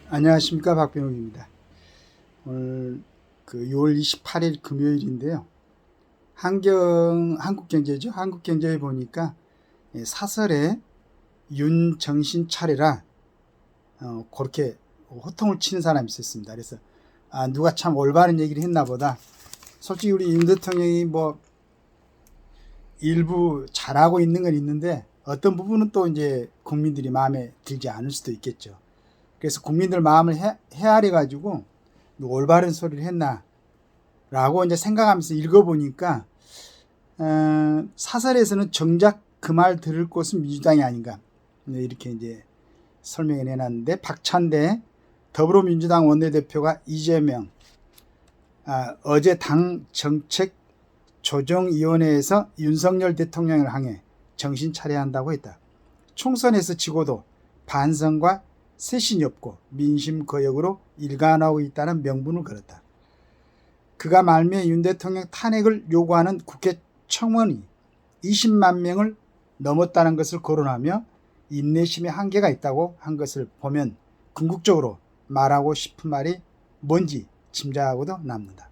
안녕하십니까, 박병욱입니다. 오늘 6월 28일 금요일인데요. 한국경제죠. 한국경제에 보니까 사설에 윤정신 차례라 그렇게 호통을 치는 사람이 있었습니다. 그래서 누가 참 올바른 얘기를 했나 보다. 솔직히 우리 윤 대통령이 일부 잘하고 있는 건 있는데 어떤 부분은 또 이제 국민들이 마음에 들지 않을 수도 있겠죠. 그래서 국민들 마음을 헤아려 가지고 올바른 소리를 했나 라고 이제 생각하면서 읽어보니까 사설에서는 정작 그 말 들을 곳은 민주당이 아닌가 이렇게 이제 설명을 해놨는데, 박찬대 더불어민주당 원내대표가 이재명 어제 당 정책 조정위원회에서 윤석열 대통령을 향해 정신 차려야 한다고 했다. 총선에서 지고도 반성과 쇄신이 없고 민심 거역으로 일관하고 있다는 명분을 걸었다. 그가 말미에 윤 대통령 탄핵을 요구하는 국회 청원이 20만 명을 넘었다는 것을 거론하며 인내심의 한계가 있다고 한 것을 보면 궁극적으로 말하고 싶은 말이 뭔지 짐작하고도 남는다.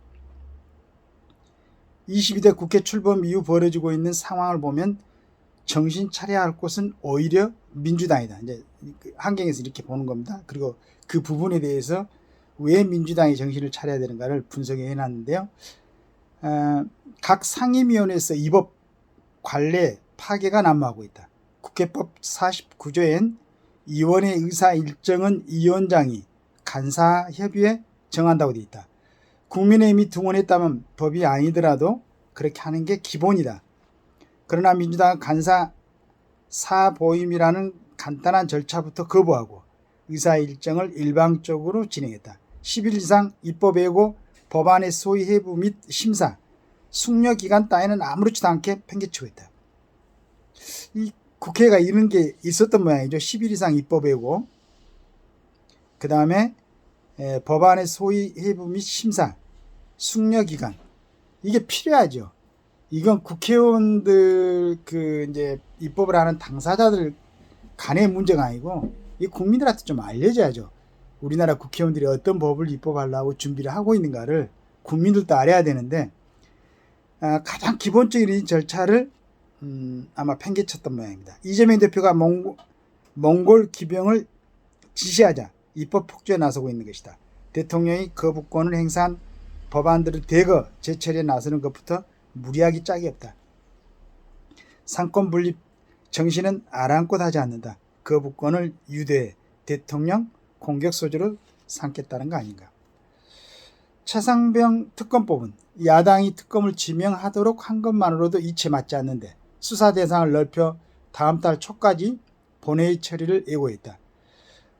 22대 국회 출범 이후 벌어지고 있는 상황을 보면 정신 차려야 할 곳은 오히려 민주당이다. 이제 환경에서 이렇게 보는 겁니다. 그리고 그 부분에 대해서 왜 민주당이 정신을 차려야 되는가를 분석해 놨는데요. 각 상임위원회에서 이 법 관례 파괴가 난무하고 있다. 국회법 49조엔 위원회 의사 일정은 위원장이 간사협의회 정한다고 되어 있다. 국민의힘이 등원했다면 법이 아니더라도 그렇게 하는 게 기본이다. 그러나 민주당은 간사 사보임이라는 간단한 절차부터 거부하고 의사 일정을 일방적으로 진행했다. 10일 이상 입법 예고, 법안의 소위 회부 및 심사, 숙려 기간 따위는 아무렇지도 않게 팽개치고 있다. 이 국회가 이런 게 있었던 모양이죠. 10일 이상 입법 예고, 그 다음에 법안의 소위 회부 및 심사, 숙려 기간, 이게 필요하죠. 이건 국회의원들 이제 입법을 하는 당사자들 간의 문제가 아니고 이 국민들한테 좀 알려줘야죠. 우리나라 국회의원들이 어떤 법을 입법하려고 준비를 하고 있는가를 국민들도 알아야 되는데 가장 기본적인 절차를 아마 팽개쳤던 모양입니다. 이재명 대표가 몽골 기병을 지시하자 입법 폭주에 나서고 있는 것이다. 대통령이 거부권을 행사한 법안들을 대거 제철에 나서는 것부터 무리하기 짝이 없다. 상권 분립 정신은 아랑곳하지 않는다. 거부권을 유도해 대통령 공격 소재로 삼겠다는 거 아닌가. 최상병 특검법은 야당이 특검을 지명하도록 한 것만으로도 이치에 맞지 않는데 수사 대상을 넓혀 다음 달 초까지 본회의 처리를 예고했다.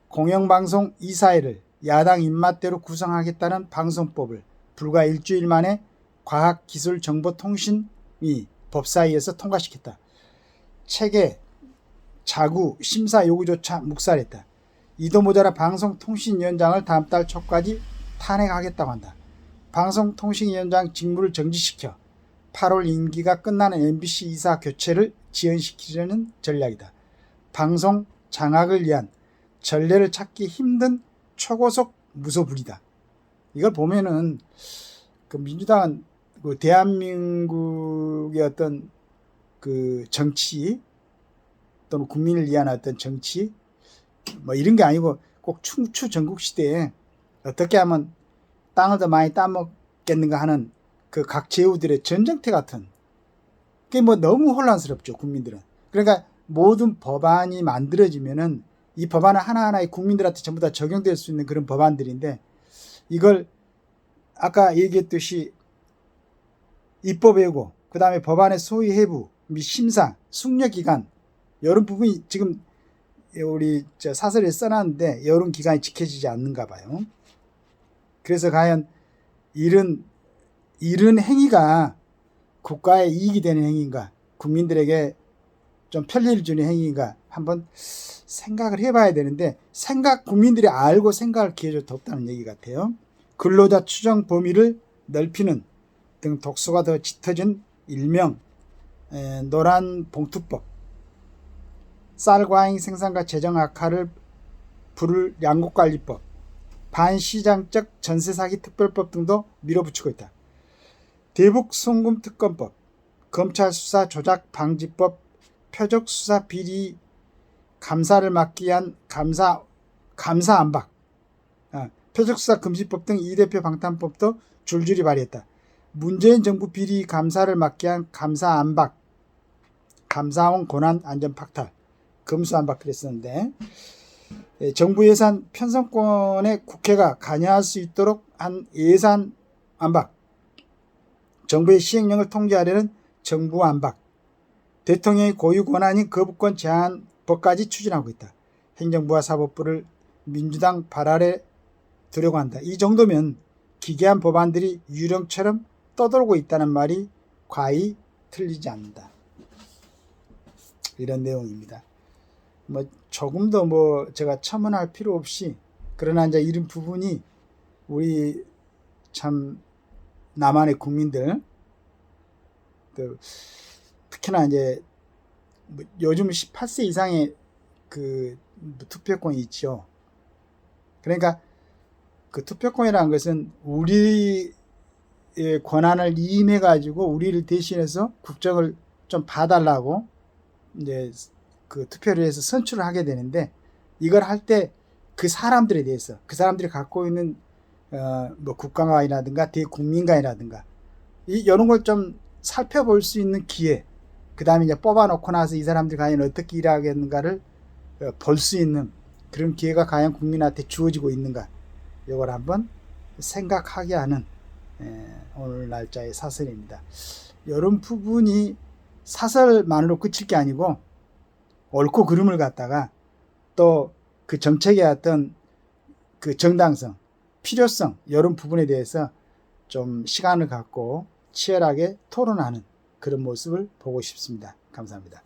공영방송 이사회를 야당 입맛대로 구성하겠다는 방송법을 불과 일주일 만에 과학기술정보통신위 법사위에서 통과시켰다. 체계, 자구, 심사 요구조차 묵살했다. 이도 모자라 방송통신위원장을 다음 달 초까지 탄핵하겠다고 한다. 방송통신위원장 직무를 정지시켜 8월 임기가 끝나는 MBC 이사 교체를 지연시키려는 전략이다. 방송 장악을 위한 전례를 찾기 힘든 초고속 무소불위다. 이걸 보면은 민주당은 대한민국의 어떤 정치 또는 국민을 위한 어떤 정치 이런 게 아니고 꼭 충추 전국시대에 어떻게 하면 땅을 더 많이 따먹겠는가 하는 그 각 제후들의 전쟁터 같은, 그게 너무 혼란스럽죠, 국민들은. 그러니까 모든 법안이 만들어지면은 이 법안은 하나하나의 국민들한테 전부 다 적용될 수 있는 그런 법안들인데, 이걸 아까 얘기했듯이 입법 예고, 그 다음에 법안의 소위 회부 및 심사, 숙려 기간, 이런 부분이 지금 우리 사설에 써놨는데 이런 기간이 지켜지지 않는가 봐요. 그래서 과연 이런 행위가 국가에 이익이 되는 행위인가, 국민들에게 좀 편리를 주는 행위인가 한번 생각을 해봐야 되는데, 국민들이 알고 생각할 기회조차 없다는 얘기 같아요. 근로자 추정 범위를 넓히는 등 독소가 더 짙어진 일명 노란 봉투법, 쌀 과잉 생산과 재정 악화를 불을 양국관리법, 반시장적 전세사기 특별법 등도 밀어붙이고 있다. 대북송금특검법, 검찰수사 조작 방지법, 표적수사 비리 감사를 막기 위한 감사 안박, 표적수사 금지법 등 이대표 방탄법도 줄줄이 발의했다. 문재인 정부 비리 감사를 막기 위한 감사 안박, 감사원 권한 안전 박탈, 검수 안박 그랬었는데, 정부 예산 편성권에 국회가 관여할 수 있도록 한 예산 안박, 정부의 시행령을 통제하려는 정부 안박, 대통령의 고유 권한인 거부권 제한법까지 추진하고 있다. 행정부와 사법부를 민주당 발 아래 두려고 한다. 이 정도면 기괴한 법안들이 유령처럼 떠돌고 있다는 말이 과히 틀리지 않는다. 이런 내용입니다. 조금 더 제가 첨언할 필요 없이, 그러나 이제 이런 부분이 우리 참 남한의 국민들, 특히나 이제 요즘 18세 이상의 투표권이 있죠. 그러니까 그 투표권이라는 것은 우리의 권한을 이임해 가지고 우리를 대신해서 국정을 좀 봐달라고 이제 그 투표를 해서 선출을 하게 되는데, 이걸 할 때 그 사람들에 대해서, 그 사람들이 갖고 있는 국가관이라든가 대국민관이라든가 이런 걸 좀 살펴볼 수 있는 기회, 그 다음에 이제 뽑아놓고 나서 이 사람들이 과연 어떻게 일하겠는가를 볼 수 있는 그런 기회가 과연 국민한테 주어지고 있는가, 이걸 한번 생각하게 하는 오늘 날짜의 사설입니다. 이런 부분이 사설만으로 그칠 게 아니고 옳고 그름을 갖다가 또 그 정책의 어떤 그 정당성, 필요성, 이런 부분에 대해서 좀 시간을 갖고 치열하게 토론하는 그런 모습을 보고 싶습니다. 감사합니다.